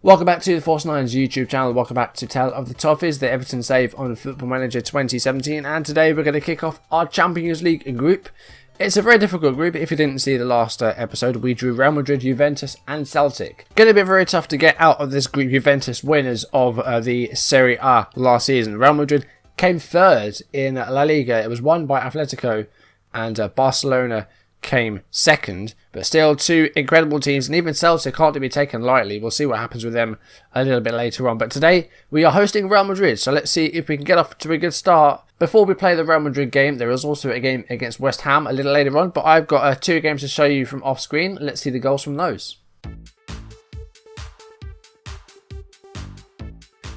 Welcome back to the Force 9's YouTube channel. Welcome back to Tale of the Toffees, the Everton save on Football Manager 2017. And today we're going to kick off our Champions League group. It's a very difficult group. If you didn't see the last episode, we drew Real Madrid, Juventus and Celtic. Going to be very tough to get out of this group. Juventus, winners of the Serie A last season. Real Madrid came third in La Liga. It was won by Atletico, and Barcelona came second, but still two incredible teams, and even Celtic can't be taken lightly. We'll see what happens with them a little bit later on, but today we are hosting Real Madrid, so let's see if we can get off to a good start. Before we play the Real Madrid game, there is also a game against West Ham a little later on, but I've got two games to show you from off screen. Let's see the goals from those.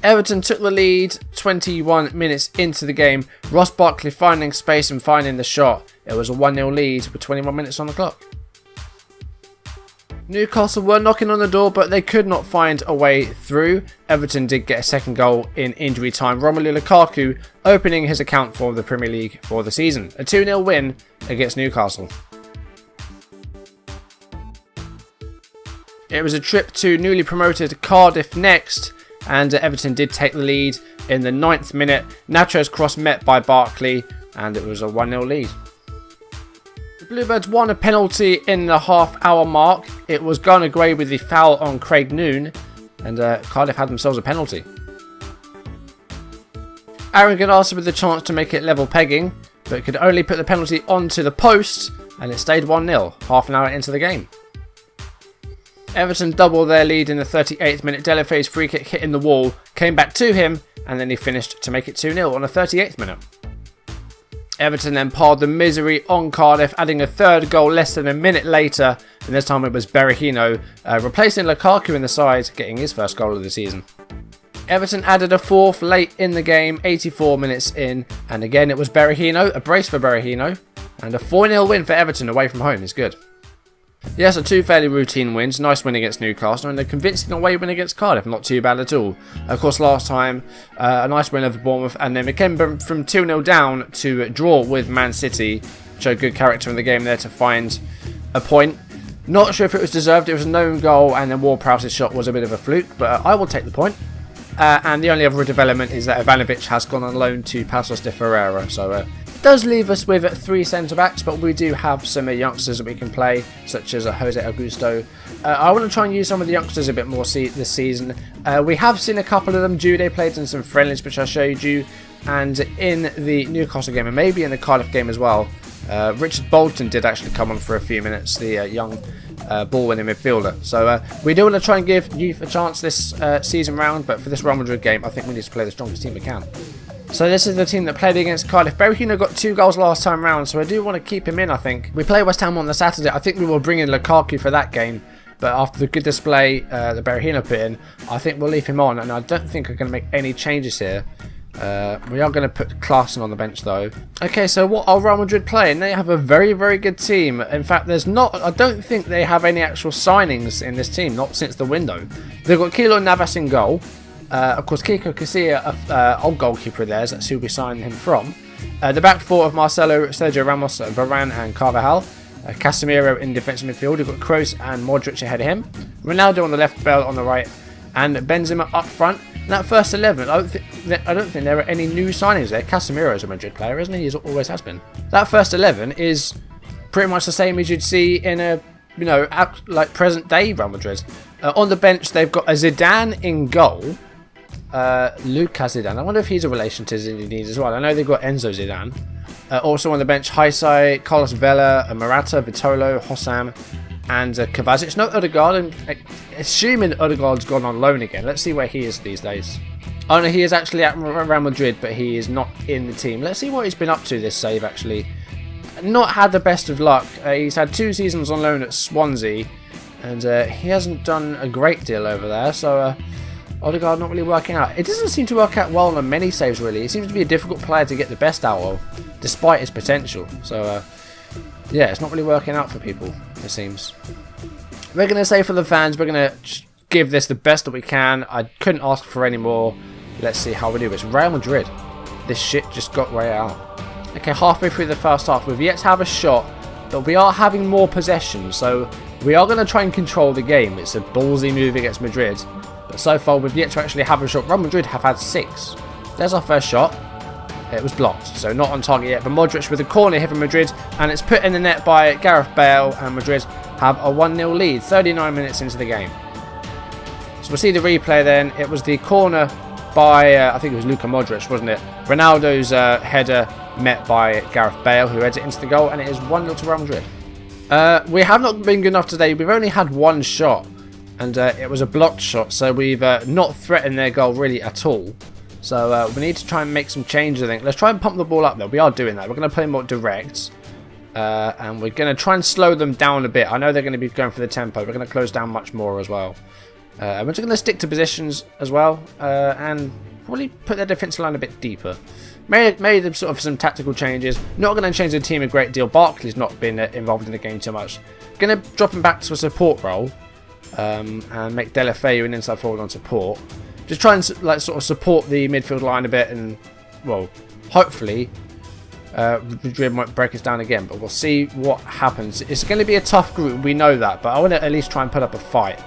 Everton took the lead 21 minutes into the game. Ross Barkley finding space and finding the shot. It was a 1-0 lead with 21 minutes on the clock. Newcastle were knocking on the door, but they could not find a way through. Everton did get a second goal in injury time. Romelu Lukaku opening his account for the Premier League for the season. A 2-0 win against Newcastle. It was a trip to newly promoted Cardiff next, and Everton did take the lead in the 9th minute. Nacho's cross met by Barkley, and it was a 1-0 lead. The Bluebirds won a penalty in the half-hour mark. It was gone away with the foul on Craig Noon, and Cardiff had themselves a penalty. Aaron Ganassa with the chance to make it level pegging, but could only put the penalty onto the post, and it stayed 1-0 half an hour into the game. Everton doubled their lead in the 38th minute. Delafay's free kick hitting the wall, came back to him, and then he finished to make it 2-0 on the 38th minute. Everton then piled the misery on Cardiff, adding a third goal less than a minute later, and this time it was Berahino replacing Lukaku in the side, getting his first goal of the season. Everton added a fourth late in the game, 84 minutes in, and again it was Berahino, a brace for Berahino, and a 4-0 win for Everton away from home is good. Yes, so two fairly routine wins. Nice win against Newcastle and a convincing away win against Cardiff. Not too bad at all. Of course, last time, a nice win over Bournemouth, and then we came from 2-0 down to draw with Man City. Showed good character in the game there to find a point. Not sure if it was deserved. It was a known goal, and then Ward-Prowse's shot was a bit of a fluke, but I will take the point. And the only other development is that Ivanovic has gone on loan to Paços de Ferreira, so does leave us with three centre-backs, but we do have some youngsters that we can play, such as Jose Augusto. I want to try and use some of the youngsters a bit more this season. We have seen a couple of them. Jude played in some friendlies, which I showed you, and in the Newcastle game, and maybe in the Cardiff game as well. Richard Bolton did actually come on for a few minutes, the young ball-winning midfielder. So we do want to try and give youth a chance this season round, but for this Real Madrid game, I think we need to play the strongest team we can. So this is the team that played against Cardiff. Berahino got 2 goals last time round, so I do want to keep him in, I think. We play West Ham on the Saturday. I think we will bring in Lukaku for that game, but after the good display that Berahino put in, I think we'll leave him on, and I don't think we're going to make any changes here. We are going to put Klaassen on the bench though. Okay, so what are Real Madrid playing? They have a very, very good team. In fact, I don't think they have any actual signings in this team, not since the window. They've got Keylor Navas in goal. Of course, Kiko Casilla, old goalkeeper of theirs, that's who we signed him from. The back four of Marcelo, Sergio Ramos, Varane and Carvajal. Casemiro in defensive midfield. We've got Kroos and Modric ahead of him. Ronaldo on the left, Bale on the right, and Benzema up front. And that first 11, I don't think there are any new signings there. Casemiro is a Madrid player, isn't he? He always has been. That first 11 is pretty much the same as you'd see in a, like present day Real Madrid. On the bench, they've got a Zidane in goal. Lucas Zidane. I wonder if he's a relation to Zinedine as well. I know they've got Enzo Zidane. Also on the bench, Haisai, Carlos Vela, Morata, Vitolo, Hossam, and Kovacic. No Odegaard, and assuming Odegaard's gone on loan again. Let's see where he is these days. Oh no, he is actually at Real Madrid, but he is not in the team. Let's see what he's been up to this save, actually. Not had the best of luck. He's had 2 seasons on loan at Swansea, and he hasn't done a great deal over there, so Odegaard not really working out. It doesn't seem to work out well on many saves, really. He seems to be a difficult player to get the best out of, despite his potential. So, yeah, it's not really working out for people, it seems. We're going to say for the fans, we're going to give this the best that we can. I couldn't ask for any more. Let's see how we do. It's Real Madrid. This shit just got way out. Okay, halfway through the first half, we've yet to have a shot, but we are having more possession, so we are going to try and control the game. It's a ballsy move against Madrid. But so far, we've yet to actually have a shot. Real Madrid have had 6. There's our first shot. It was blocked, so not on target yet. But Modric with a corner here from Madrid, and it's put in the net by Gareth Bale, and Madrid have a 1-0 lead, 39 minutes into the game. So we'll see the replay then. It was the corner by, I think it was Luka Modric, wasn't it? Ronaldo's header met by Gareth Bale, who heads it into the goal, and it is 1-0 to Real Madrid. We have not been good enough today. We've only had one shot, and it was a blocked shot, so we've not threatened their goal really at all. So we need to try and make some changes, I think. Let's try and pump the ball up, though. We are doing that. We're going to play more direct, and we're going to try and slow them down a bit. I know they're going to be going for the tempo. We're going to close down much more as well. We're just going to stick to positions as well, and probably put their defensive line a bit deeper. Made them sort of some tactical changes. Not going to change the team a great deal. Barkley's not been involved in the game too much. Going to drop him back to a support role, and make Deulofeu an inside forward on support. Just try and sort of support the midfield line a bit, and well, hopefully Madrid might break us down again. But we'll see what happens. It's going to be a tough group, we know that, but I want to at least try and put up a fight.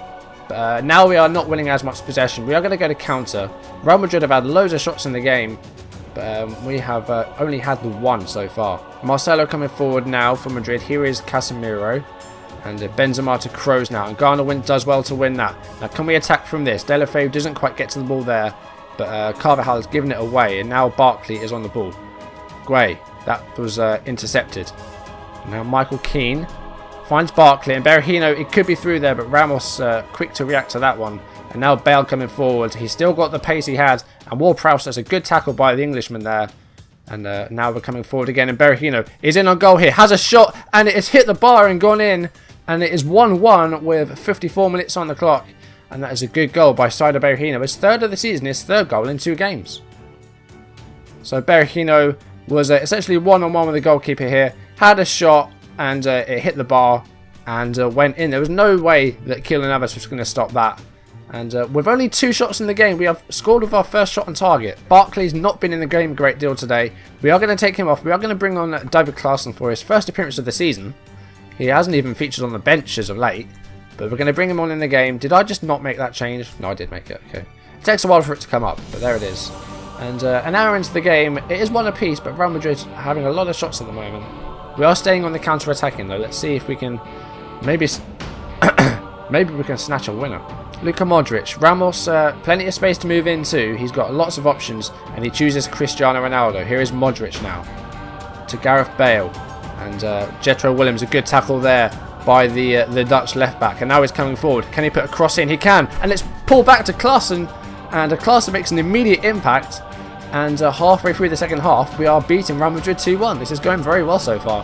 Now we are not winning as much possession. We are going to go to counter. Real Madrid have had loads of shots in the game, but we have only had the one so far. Marcelo coming forward now for Madrid. Here is Casemiro. And Benzema to Kroos now. And Garner does well to win that. Now, can we attack from this? Deulofeu doesn't quite get to the ball there. But Carvajal has given it away. And now Barkley is on the ball. Guay. That was intercepted. Now Michael Keane finds Barkley. And Berahino, it could be through there. But Ramos quick to react to that one. And now Bale coming forward. He's still got the pace he had. And Ward-Prowse, that's a good tackle by the Englishman there. And now we're coming forward again. And Berahino is in on goal here. Has a shot. And it has hit the bar and gone in. And it is 1-1 with 54 minutes on the clock. And that is a good goal by Saido Berahino. His third of the season, his third goal in 2 games. So Berahino was essentially one-on-one with the goalkeeper here. Had a shot and it hit the bar and went in. There was no way that Keylor Navas was going to stop that. And with only 2 shots in the game, we have scored with our first shot on target. Barkley's not been in the game a great deal today. We are going to take him off. We are going to bring on David Klaassen for his first appearance of the season. He hasn't even featured on the bench as of late, but we're going to bring him on in the game. Did I just not make that change? No, I did make it. Okay. It takes a while for it to come up, but there it is. And an hour into the game, it is one apiece, but Real Madrid are having a lot of shots at the moment. We are staying on the counter-attacking though. Let's see if we can maybe maybe we can snatch a winner. Luka Modric. Ramos, plenty of space to move into. He's got lots of options, and he chooses Cristiano Ronaldo. Here is Modric now to Gareth Bale. And Jetro Williams, a good tackle there by the Dutch left-back. And now he's coming forward. Can he put a cross in? He can. And it's pulled back to Klaassen. And Klaassen makes an immediate impact. And halfway through the second half, we are beating Real Madrid 2-1. This is going very well so far.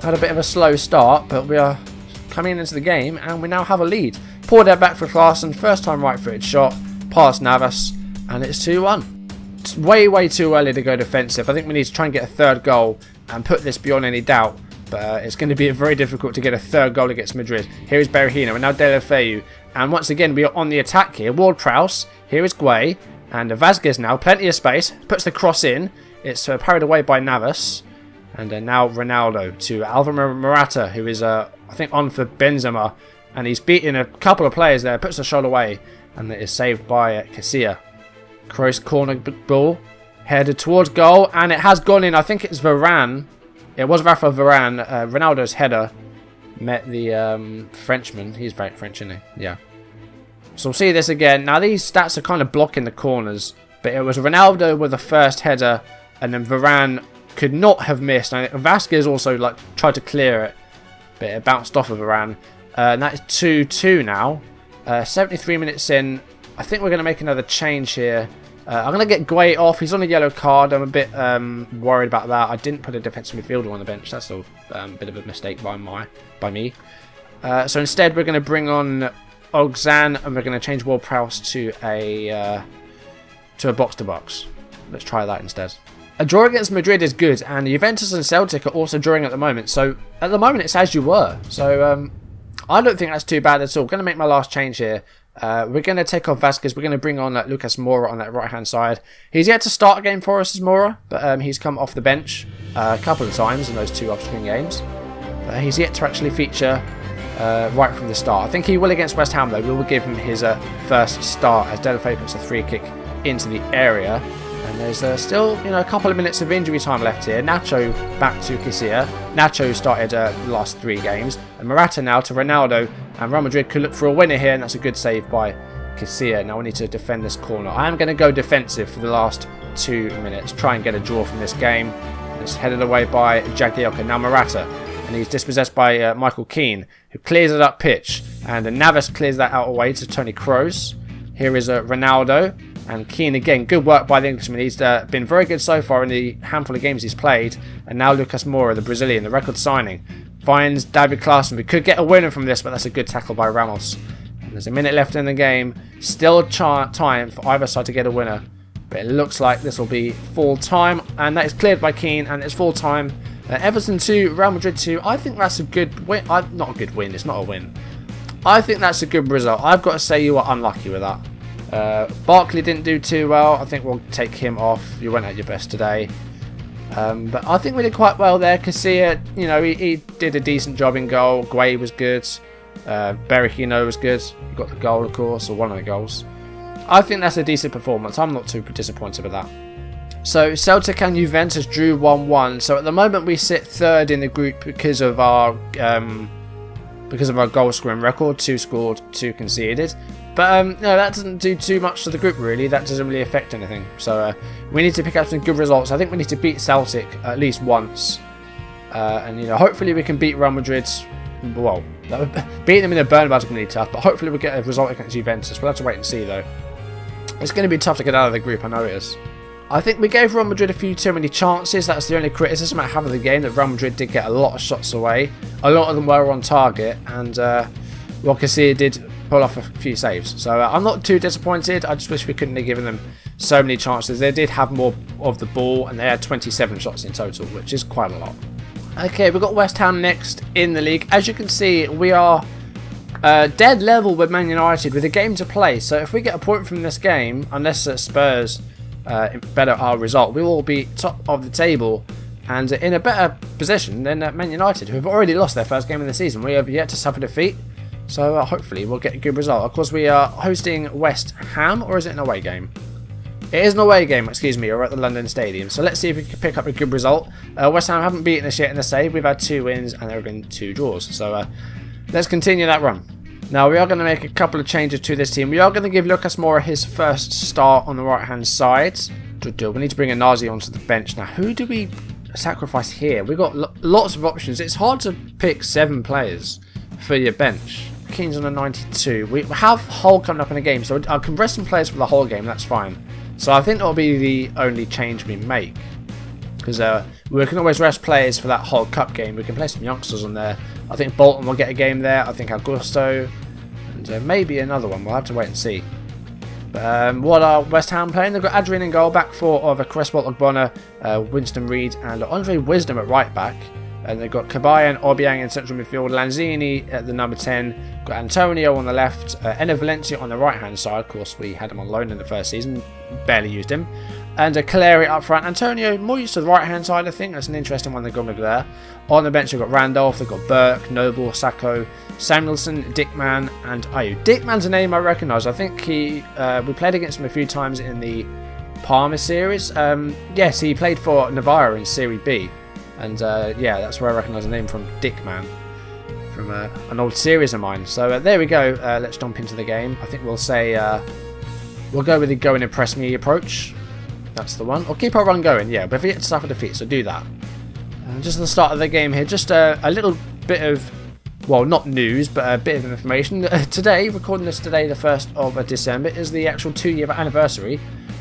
Had a bit of a slow start, but we are coming into the game. And we now have a lead. Poured that back for Klaassen. First time right-footed shot. Past Navas. And it's 2-1. It's way too early to go defensive. I think we need to try and get a third goal and put this beyond any doubt, but it's going to be very difficult to get a third goal against Madrid. Here is Berahino, and now Deulofeu, and once again we are on the attack here. Ward-Prowse, here is Guay, and Vazquez now, plenty of space, puts the cross in. It's parried away by Navas, and now Ronaldo to Alvaro Morata, who is I think on for Benzema, and he's beaten a couple of players there, puts the shot away, and it is saved by Casilla. Kroos corner ball. Headed towards goal, and it has gone in. I think it's Varane. It was Rafa Varane. Ronaldo's header met the Frenchman. He's very French, isn't he? Yeah. So we'll see this again. Now these stats are kind of blocking the corners, but it was Ronaldo with the first header, and then Varane could not have missed. And Vazquez also tried to clear it, but it bounced off of Varane. And that is 2-2 now. 73 minutes in. I think we're going to make another change here. I'm going to get Guay off. He's on a yellow card. I'm a bit worried about that. I didn't put a defensive midfielder on the bench. That's a bit of a mistake by me. So instead, we're going to bring on Ogzan, and we're going to change Ward-Prowse to a box-to-box. Let's try that instead. A draw against Madrid is good, and Juventus and Celtic are also drawing at the moment. So at the moment, it's as you were. So I don't think that's too bad at all. I'm going to make my last change here. We're going to take off Vazquez. We're going to bring on Lucas Moura on that right-hand side. He's yet to start a game for us as Moura, but he's come off the bench a couple of times in those 2 off-screen games. He's yet to actually feature right from the start. I think he will against West Ham though. We will give him his first start as Delafay puts a free kick into the area. And there's still, a couple of minutes of injury time left here. Nacho back to Casilla. Nacho started the last 3 games. And Morata now to Ronaldo. And Real Madrid could look for a winner here, and that's a good save by Casilla. Now we need to defend this corner. I am going to go defensive for the last 2 minutes. Try and get a draw from this game. It's headed away by Jagielka. Now Morata. And he's dispossessed by Michael Keane, who clears it up pitch. And Navas clears that out away to Toni Kroos. Here is Ronaldo. And Keane again, good work by the Englishman. He's been very good so far in the handful of games he's played. And now Lucas Moura, the Brazilian, the record signing, finds David Klaassen. We could get a winner from this, but that's a good tackle by Ramos. And there's a minute left in the game. Still time for either side to get a winner. But it looks like this will be full time. And that is cleared by Keane, and it's full time. Everton 2, Real Madrid 2. I think that's a good win. Not a good win, it's not a win. I think that's a good result. I've got to say you were unlucky with that. Barkley didn't do too well. I think we'll take him off. You went at your best today. But I think we did quite well there. Casilla, he did a decent job in goal. Guay was good. Berahino was good. He got the goal, of course, or one of the goals. I think that's a decent performance. I'm not too disappointed with that. So Celtic and Juventus drew 1-1. So at the moment we sit 3rd in the group because of our goal scoring record. 2 scored, 2 conceded. But no, that doesn't do too much to the group really. That doesn't really affect anything. So we need to pick up some good results. I think we need to beat Celtic at least once. And hopefully we can beat Real Madrid. Well, beating them in the Bernabeu is going to be tough. But hopefully we'll get a result against Juventus. We'll have to wait and see though. It's going to be tough to get out of the group, I know it is. I think we gave Real Madrid a few too many chances. That's the only criticism I have of the game, that Real Madrid did get a lot of shots away. A lot of them were on target, and Casilla did pull off a few saves. So I'm not too disappointed. I just wish we couldn't have given them so many chances. They did have more of the ball, and they had 27 shots in total, which is quite a lot. Okay, we've got West Ham next in the league. As you can see, we are dead level with Man United with a game to play. So if we get a point from this game, unless Spurs better our result, we will be top of the table and in a better position than Man United, who have already lost their first game of the season. We have yet to suffer defeat, so hopefully we'll get a good result. Of course, we are hosting West Ham, or is it an away game? It is an away game, excuse me, or at the London Stadium. So let's see if we can pick up a good result. West Ham haven't beaten us yet in the save. We've had 2 wins and there have been 2 draws. So let's continue that run. Now we are going to make a couple of changes to this team. We are going to give Lucas Moura his first start on the right hand side. We need to bring a Nazi onto the bench. Now who do we sacrifice here? We've got lots of options. It's hard to pick 7 players for your bench. Keane's on a 92. We have Hull coming up in a game, so I can rest some players for the whole game. That's fine. So I think that'll be the only change we make, because we can always rest players for that Hull Cup game. We can play some youngsters on there. I think Bolton will get a game there. I think Augusto, and maybe another one. We'll have to wait and see. But what are West Ham playing? They've got Adrian in goal, back 4 of Cresswell, Ogbonna, Winston Reid, and Andre Wisdom at right back. And they've got Cabaye and Obiang in central midfield, Lanzini at the number 10, got Antonio on the left, Enner Valencia on the right hand side. Of course, we had him on loan in the first season, barely used him. And Caleri up front. Antonio more used to the right hand side, I think. That's an interesting one they've gone with there. On the bench, they've got Randolph, they've got Burke, Noble, Sacco, Samuelson, Dickman, and Ayew. Dickman's a name I recognise. I think we played against him a few times in the Parma series. Yes, he played for Navarra in Serie B. And yeah, that's where I recognise the name from, Dickman, from an old series of mine. So there we go. Let's jump into the game. I think we'll say we'll go with the go and impress me approach. That's the one. Or keep our run going. Yeah, but if we get to suffer defeat, so do that. Just at the start of the game here, just a little bit of, well, not news, but a bit of information. Today, recording this today, the 1st of December, is the actual 2-year anniversary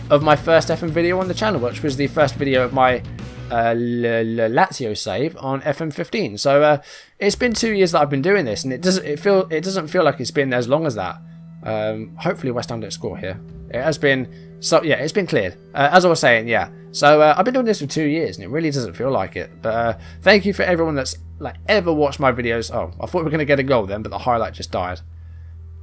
of my first FM video on the channel, which was the first video of my Lazio save on FM15. So it's been 2 years that I've been doing this, and it doesn't feel like it's been as long as that. Hopefully West Ham don't score here. It has been, so yeah, it's been cleared. As I was saying, yeah. So I've been doing this for 2 years, and it really doesn't feel like it. But thank you for everyone that's ever watched my videos. Oh, I thought we were gonna get a goal then, but the highlight just died.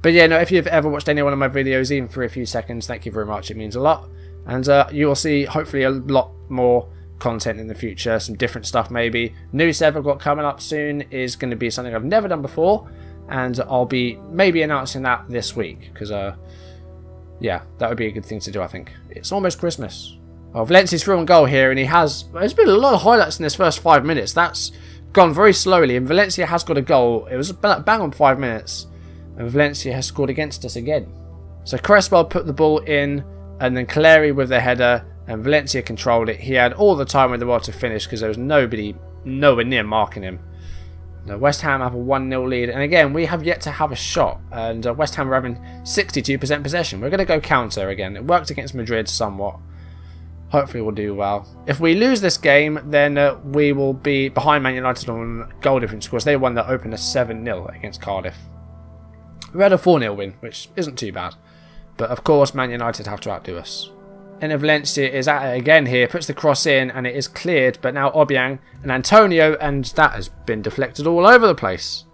But yeah, no, if you've ever watched any one of my videos, even for a few seconds, thank you very much. It means a lot, and you will see hopefully a lot more content in the future, some different stuff maybe. New set I've got coming up soon is going to be something I've never done before, and I'll be maybe announcing that this week, because yeah, that would be a good thing to do, I think. It's almost Christmas. Oh, Valencia's through on goal here, and there's been a lot of highlights in this first 5 minutes. That's gone very slowly, and Valencia has got a goal. It was bang on 5 minutes, and Valencia has scored against us again. So Cresswell put the ball in, and then Cleary with the header, and Valencia controlled it. He had all the time in the world to finish because there was nobody nowhere near marking him. Now West Ham have a 1-0 lead, and again we have yet to have a shot, and West Ham are having 62% possession. We're going to go counter again. It worked against Madrid somewhat. Hopefully we'll do well. If we lose this game, then we will be behind Man United on goal difference, because they won the opener 7-0 against Cardiff. We had a 4-0 win, which isn't too bad. But of course Man United have to outdo us. And Valencia is at it again here, puts the cross in, and it is cleared, but now Obiang and Antonio, and that has been deflected all over the place.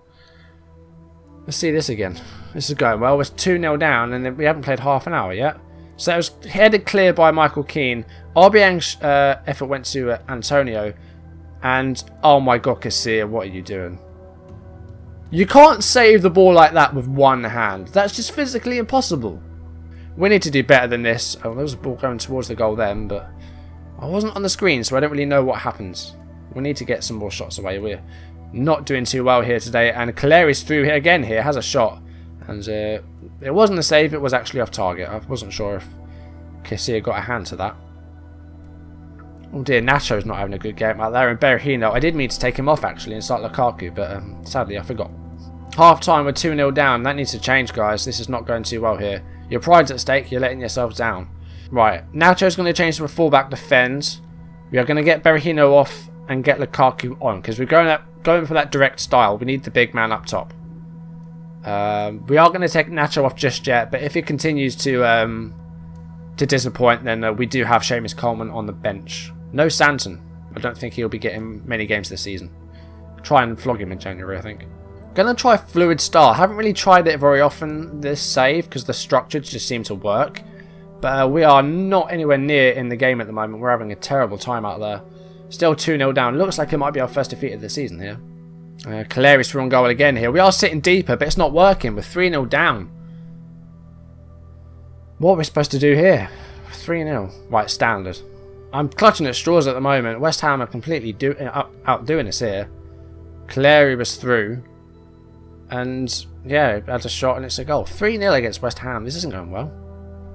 Let's see this again. This is going well. We're 2-0 down, and we haven't played half an hour yet. So it was headed clear by Michael Keane. Obiang's effort went to Antonio, and oh my god, Casilla, what are you doing? You can't save the ball like that with one hand. That's just physically impossible. We need to do better than this. Oh, there was a ball going towards the goal then, but I wasn't on the screen, so I don't really know what happens. We need to get some more shots away. We're not doing too well here today, and Cleary's through here again here, has a shot. And it wasn't a save, it was actually off target. I wasn't sure if Casilla got a hand to that. Oh dear, Nacho's not having a good game out there, and Berahino, I did mean to take him off actually and start Lukaku, but sadly I forgot. Half time, we're 2-0 down. That needs to change, guys. This is not going too well here. Your pride's at stake, you're letting yourselves down. Right, Nacho's going to change to a fullback defend. We are going to get Berahino off and get Lukaku on, because we're going for that direct style. We need the big man up top. We are going to take Nacho off just yet, but if he continues to disappoint, then we do have Seamus Coleman on the bench. No Santon. I don't think he'll be getting many games this season. Try and flog him in January, I think. Gonna try Fluid Star. Haven't really tried it very often this save because the structure just seemed to work. But we are not anywhere near in the game at the moment. We're having a terrible time out there. Still 2-0 down. Looks like it might be our first defeat of the season here. Calery's through on goal again here. We are sitting deeper, but it's not working. We're 3-0 down. What are we supposed to do here? 3-0. Right, standard. I'm clutching at straws at the moment. West Ham are completely outdoing us here. Cleary was through. And yeah, had a shot and it's a goal. 3-0 against West Ham. This isn't going well.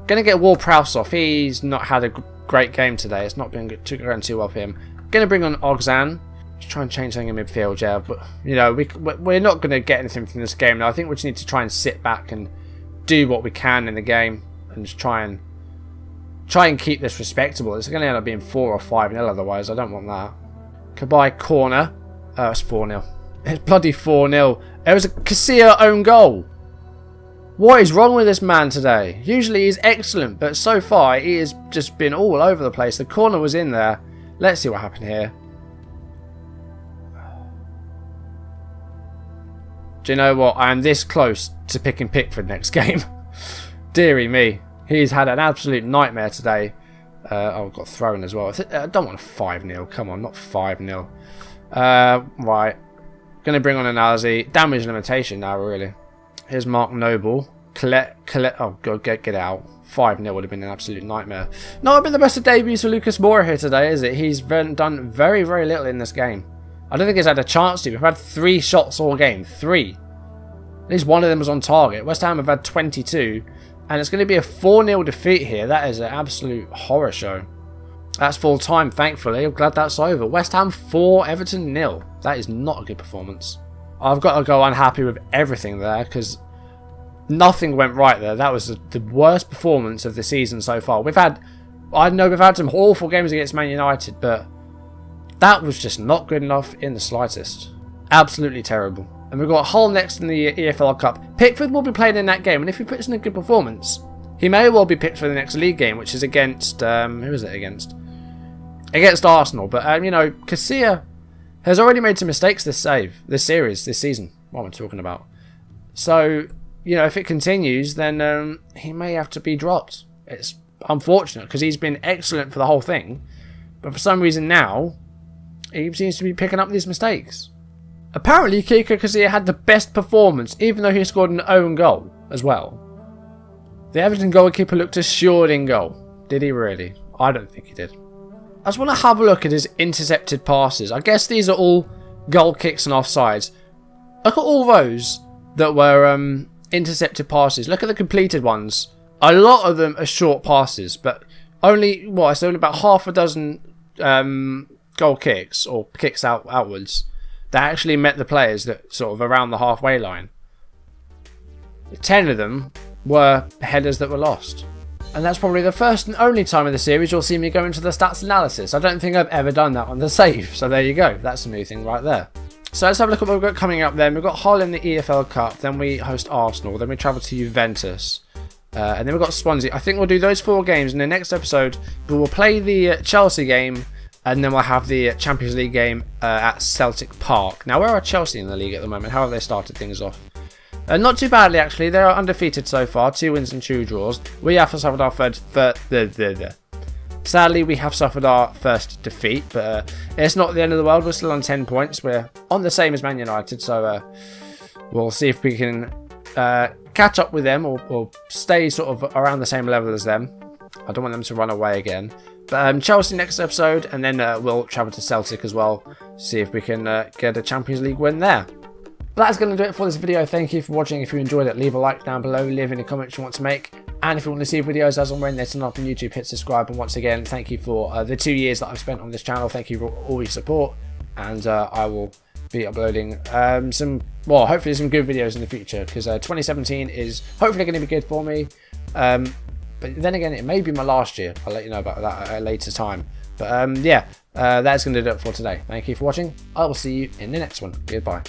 Gonna get Ward-Prowse off. He's not had a great game today. It's not been going too well for him. Gonna bring on Ogzan. Just try and change something in midfield, yeah. But you know, we're not gonna get anything from this game now. I think we just need to try and sit back and do what we can in the game and just try and keep this respectable. It's gonna end up being 4 or 5-0 otherwise. I don't want that. Kabay corner. Oh, it's 4-0. It's bloody 4-0. It was a Casilla own goal. What is wrong with this man today? Usually he's excellent, but so far he has just been all over the place. The corner was in there. Let's see what happened here. Do you know what? I am this close to picking Pickford next game. Deary me. He's had an absolute nightmare today. Oh, got thrown as well. I don't want a 5-0. Come on, not 5-0. Right. Going to bring on Anazi. Damage limitation now, really. Here's Mark Noble. Collect. Oh, God, get out. 5-0 would have been an absolute nightmare. Not been the best of debuts for Lucas Moura here today, is it? He's done very, very little in this game. I don't think he's had a chance to. We've had 3 shots all game. 3. At least one of them was on target. West Ham have had 22. And it's going to be a 4-0 defeat here. That is an absolute horror show. That's full time, thankfully. I'm glad that's over. West Ham 4, Everton 0. That is not a good performance. I've got to go unhappy with everything there because nothing went right there. That was the worst performance of the season so far. I know we've had some awful games against Man United, but that was just not good enough in the slightest. Absolutely terrible. And we've got Hull next in the EFL Cup. Pickford will be playing in that game, and if he puts in a good performance, he may well be picked for the next league game, which is against who is it against? Against Arsenal. But you know, Casilla has already made some mistakes this season. What am I talking about? So you know, if it continues, then he may have to be dropped. It's unfortunate because he's been excellent for the whole thing, but for some reason now he seems to be picking up these mistakes. Apparently Kiko Casilla had the best performance, even though he scored an own goal as well. The Everton goalkeeper looked assured in goal. Did he really? I don't think he did. I just want to have a look at his intercepted passes. I guess these are all goal kicks and offsides. Look at all those that were intercepted passes. Look at the completed ones. A lot of them are short passes, but only about half a dozen goal kicks or kicks outwards that actually met the players that sort of around the halfway line. 10 of them were headers that were lost. And that's probably the first and only time in the series you'll see me go into the stats analysis. I don't think I've ever done that on the save. So there you go. That's a new thing right there. So let's have a look at what we've got coming up then. We've got Hull in the EFL Cup. Then we host Arsenal. Then we travel to Juventus. And then we've got Swansea. I think we'll do those 4 games. In the next episode, we will play the Chelsea game. And then we'll have the Champions League game at Celtic Park. Now, where are Chelsea in the league at the moment? How have they started things off? Not too badly, actually. They are undefeated so far. 2 wins and 2 draws. We have suffered our Sadly, we have suffered our first defeat. But it's not the end of the world. We're still on 10 points. We're on the same as Man United. So we'll see if we can catch up with them or stay sort of around the same level as them. I don't want them to run away again. But Chelsea next episode, and then we'll travel to Celtic as well, see if we can get a Champions League win there. But that's going to do it for this video. Thank you for watching. If you enjoyed it, leave a like down below, leave any comments you want to make, and if you want to see videos as and when they turn up on YouTube, hit subscribe. And once again, thank you for the 2 years that I've spent on this channel. Thank you for all your support, and I will be uploading hopefully some good videos in the future, because 2017 is hopefully going to be good for me. But then again, it may be my last year. I'll let you know about that at a later time. But that's going to do it for today. Thank you for watching. I will see you in the next one. Goodbye.